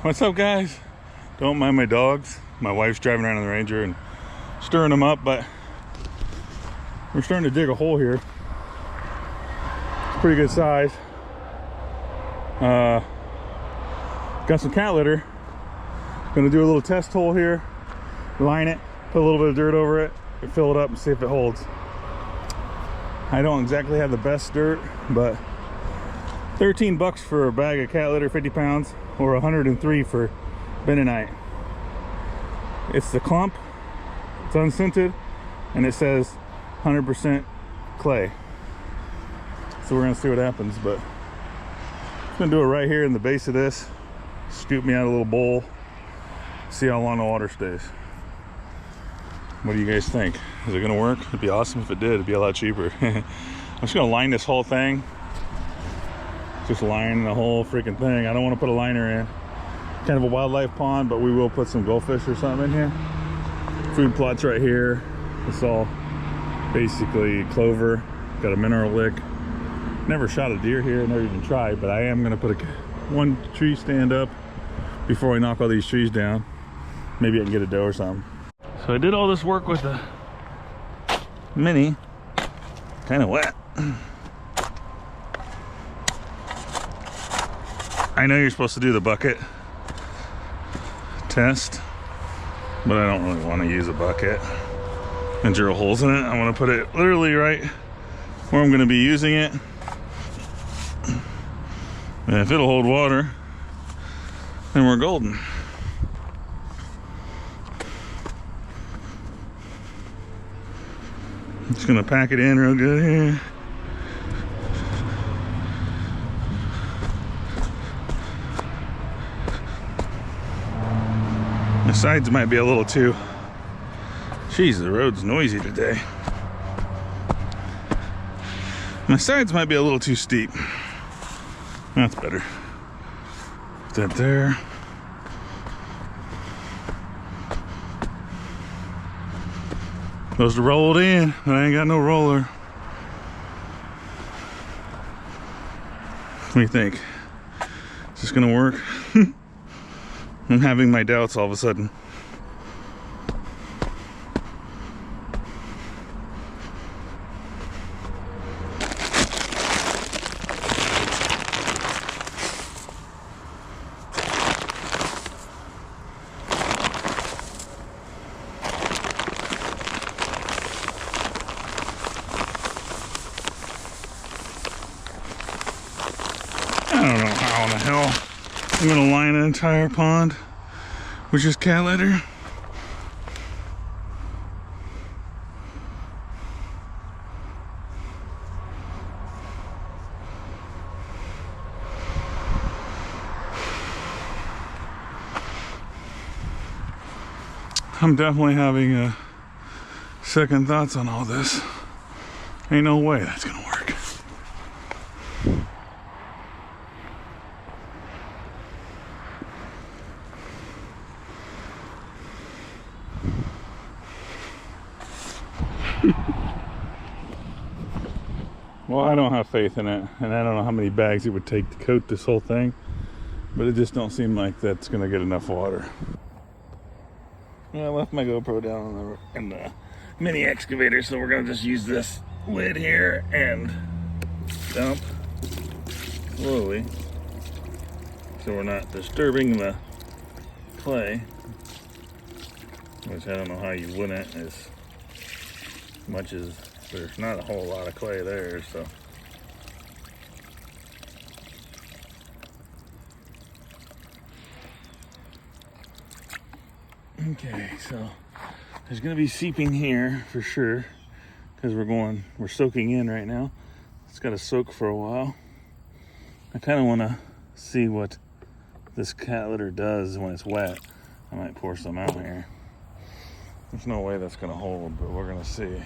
What's up, guys? Don't mind my dogs. My wife's driving around in the Ranger and stirring them up, but we're starting to dig a hole here. It's pretty good size. Got some cat litter. Gonna do a little test hole here, line it, put a little bit of dirt over it, and fill it up and see if it holds. I don't exactly have the best dirt, but 13 bucks for a bag of cat litter, 50 pounds, or 103 for bentonite. It's the clump, it's unscented, and it says 100% clay. So we're gonna see what happens, but I'm gonna do it right here in the base of this. Scoop me out a little bowl, see how long the water stays. What do you guys think? Is it gonna work? It'd be awesome if it did. It'd be a lot cheaper. I'm just gonna line this whole thing. Just line the whole freaking thing. I don't want to put a liner in. Kind of a wildlife pond, but we will put some goldfish or something in here. Food plots right here. It's all basically clover. Got a mineral lick. Never shot a deer here, never even tried, but I am gonna put one tree stand up before I knock all these trees down. Maybe I can get a doe or something. So I did all this work with the mini. Kind of wet. I know you're supposed to do the bucket test, but I don't really want to use a bucket and drill holes in it. I want to put it literally right where I'm going to be using it. And if it'll hold water, then we're golden. I'm just going to pack it in real good here. The sides might be a little too... Jeez, the road's noisy today. My sides might be a little too steep. That's better. Put that there. Supposed to roll it in, but I ain't got no roller. What do you think? Is this gonna work? I'm having my doubts all of a sudden. I don't know how in the hell I'm gonna line an entire pond with just cat litter. I'm definitely having second thoughts on all this. Ain't no way that's gonna work. Well, I don't have faith in it, and I don't know how many bags it would take to coat this whole thing, but it just don't seem like that's gonna get enough water. I left my GoPro down in the mini excavator, so we're gonna just use this lid here and dump slowly, so we're not disturbing the clay, which I don't know how you wouldn't, as much as there's not a whole lot of clay there, so. Okay, so there's gonna be seeping here for sure, because we're soaking in right now. It's gotta soak for a while. I kinda wanna see what this cat litter does when it's wet. I might pour some out here. There's no way that's gonna hold, but we're gonna see.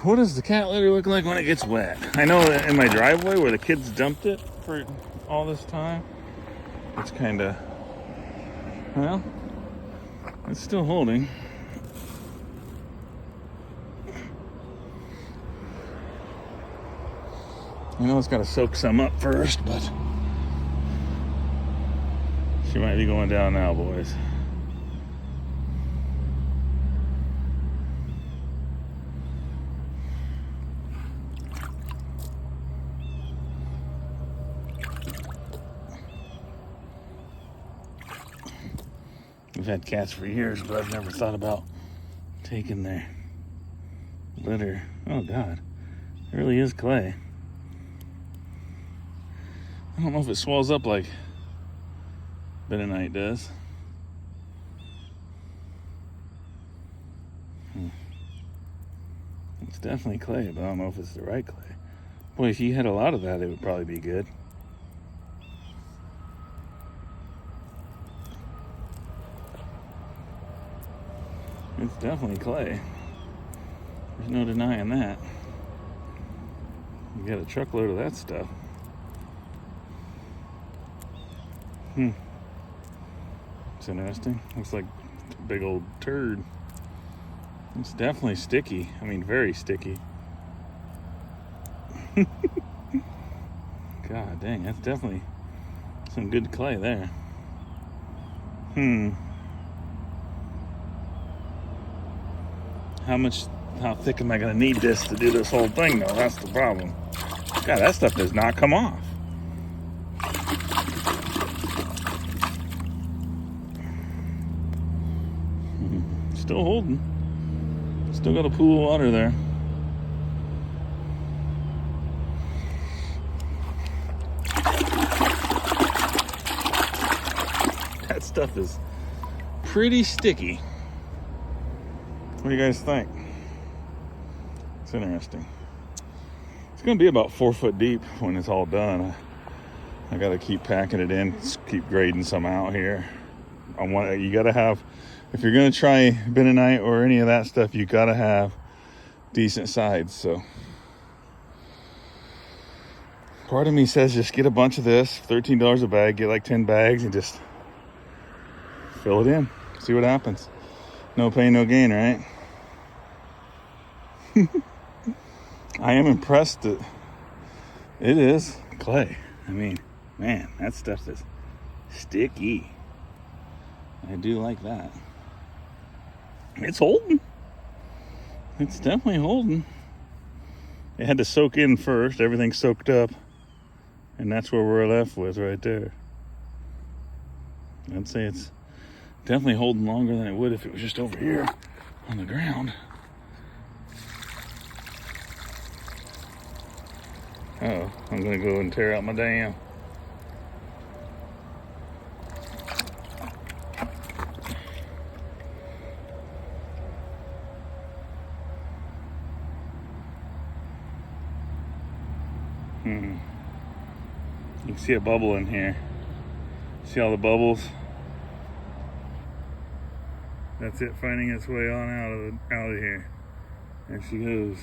What does the cat litter look like when it gets wet? I know that in my driveway where the kids dumped it for all this time, it's kinda, well, it's still holding. I know it's got to soak some up first, but She might be going down now, boys. We've had cats for years, but I've never thought about taking their litter. Oh God, it really is clay. I don't know if it swells up like bentonite does. It's definitely clay, but I don't know if it's the right clay. Boy, if you had a lot of that, it would probably be good. It's definitely clay. There's no denying that. You got a truckload of that stuff. It's interesting. Looks like a big old turd. It's definitely sticky. I mean, very sticky. God dang, that's definitely some good clay there. How thick am I gonna need this to do this whole thing though? That's the problem. God, that stuff does not come off. Still holding. Still got a pool of water there. That stuff is pretty sticky. What do you guys think? It's interesting. It's gonna be about 4 foot deep when it's all done. I gotta keep packing it in, keep grading some out here. You gotta have, if you're gonna try bentonite or any of that stuff, you gotta have decent sides. So part of me says just get a bunch of this, $13 a bag, get like 10 bags and just fill it in, see what happens. No pain, no gain, right? I am impressed that it is clay. I mean, man, that stuff is sticky. I do like that. It's holding. It's definitely holding. It had to soak in first. Everything soaked up. And that's where we're left with right there. I'd say it's definitely holding longer than it would if it was just over here on the ground. Oh, I'm gonna go and tear out my dam. You can see a bubble in here. See all the bubbles? That's it finding its way on out of here. There she goes.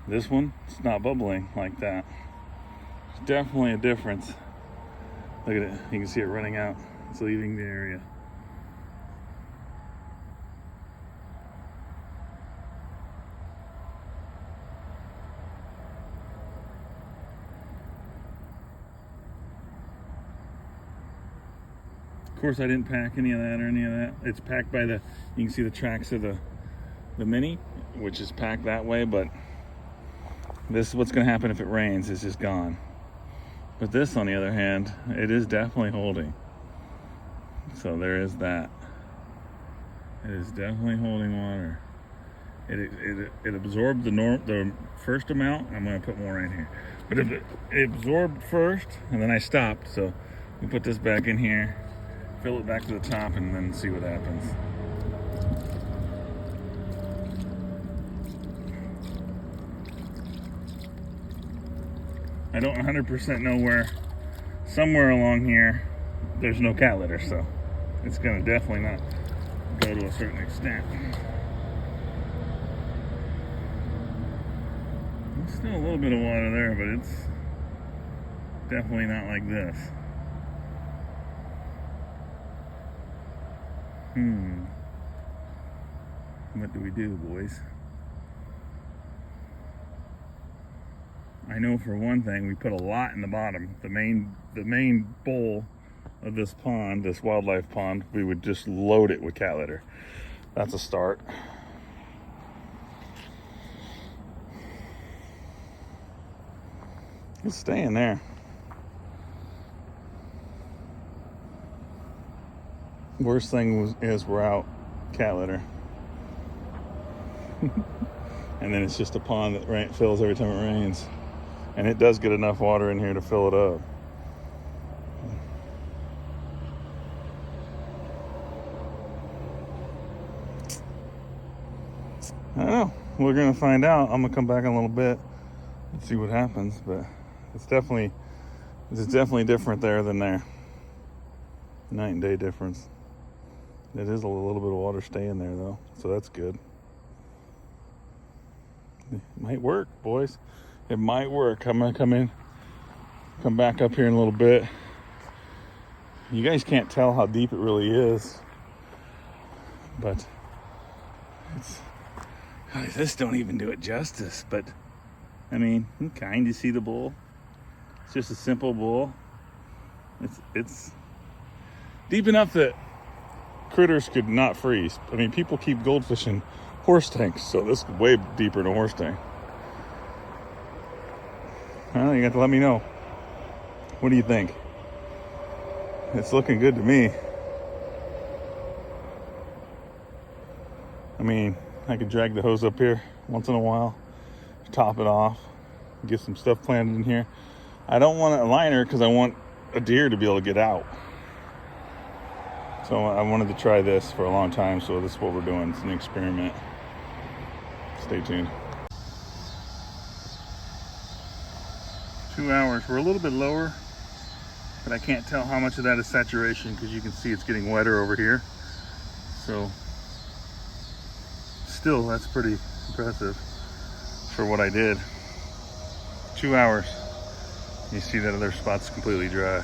This one, it's not bubbling like that. There's definitely a difference. Look at it. You can see it running out. It's leaving the area. Of course, I didn't pack any of that. It's packed by you can see the tracks of the Mini, which is packed that way, but this is what's going to happen if it rains. It's just gone. But this, on the other hand, it is definitely holding. So there is that. It is definitely holding water. It absorbed the first amount. I'm going to put more in here. But it absorbed first, and then I stopped. So we put this back in here, fill it back to the top, and then see what happens. I don't 100% know where. Somewhere along here, there's no cat litter, so it's going to definitely not go to a certain extent. There's still a little bit of water there, but it's definitely not like this. What do we do, boys? I know for one thing, we put a lot in the bottom. The main bowl of this pond, this wildlife pond, we would just load it with cat litter. That's a start. It's staying there. Worst thing is we're out cat litter. And then it's just a pond that fills every time it rains. And it does get enough water in here to fill it up. I don't know. We're gonna find out. I'm gonna come back in a little bit and see what happens, but it's definitely different there than there. Night and day difference. It is a little bit of water staying there though, so that's good. It might work, boys. It might work. I'm gonna come back up here in a little bit. You guys can't tell how deep it really is, but this don't even do it justice. But I mean, you can kind of see the bowl. It's just a simple bowl. It's deep enough that critters could not freeze. I mean, people keep goldfish in horse tanks, so this is way deeper than a horse tank. I don't know, you got to let me know. What do you think? It's looking good to me. I mean, I could drag the hose up here once in a while, top it off, get some stuff planted in here. I don't want a liner because I want a deer to be able to get out. So I wanted to try this for a long time, so this is what we're doing. It's an experiment. Stay tuned. 2 hours. We're a little bit lower, but I can't tell how much of that is saturation because you can see it's getting wetter over here. So still, that's pretty impressive for what I did. 2 hours. You see that other spot's completely dry.